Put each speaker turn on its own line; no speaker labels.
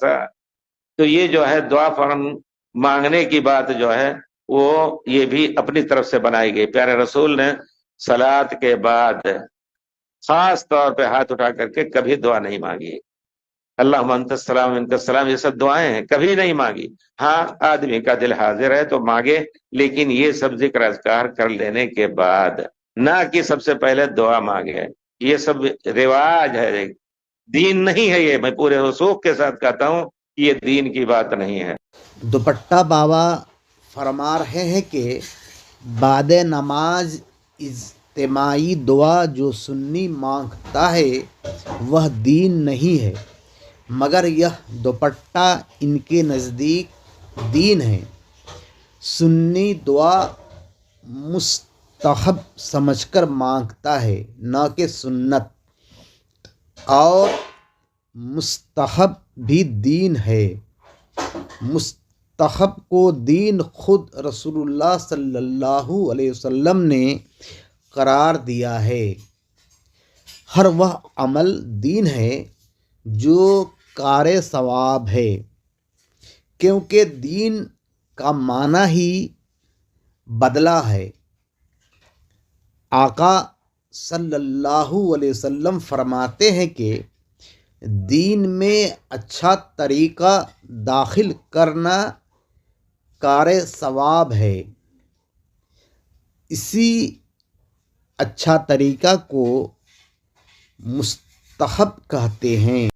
سا، تو یہ جو ہے دعا فوراً مانگنے کی بات جو ہے وہ یہ بھی اپنی طرف سے بنائی گئی۔ پیارے رسول نے صلات کے بعد خاص طور پہ ہاتھ اٹھا کر کے کبھی دعا نہیں مانگی۔ اللہم انت السلام منک السلام، یہ سب دعائیں ہیں، کبھی نہیں مانگی۔ ہاں آدمی کا دل حاضر ہے تو مانگے، لیکن یہ سب ذکر اذکار کر لینے کے بعد نہ کہ سب سے پہلے دعا مانگے۔ یہ سب رواج ہے، دین نہیں ہے یہ، میں پورے رسوخ کے ساتھ کہتا ہوں یہ دین کی بات نہیں ہے۔
دوپٹہ بابا فرما رہے ہیں کہ بعد نماز اجتماعی دعا جو سنی مانگتا ہے وہ دین نہیں ہے، مگر یہ دوپٹہ ان کے نزدیک دین ہے۔ سنی دعا مستحب سمجھ کر مانگتا ہے، نہ کہ سنت، اور مستحب بھی دین ہے۔ مستحب کو دین خود رسول اللہ صلی اللہ علیہ وسلم نے قرار دیا ہے۔ ہر وہ عمل دین ہے جو کار ثواب ہے، کیونکہ دین کا معنی ہی بدلہ ہے۔ آقا صلی اللہ علیہ وسلم فرماتے ہیں کہ دین میں اچھا طریقہ داخل کرنا کار ثواب ہے۔ اسی اچھا طریقہ کو مستحب کہتے ہیں۔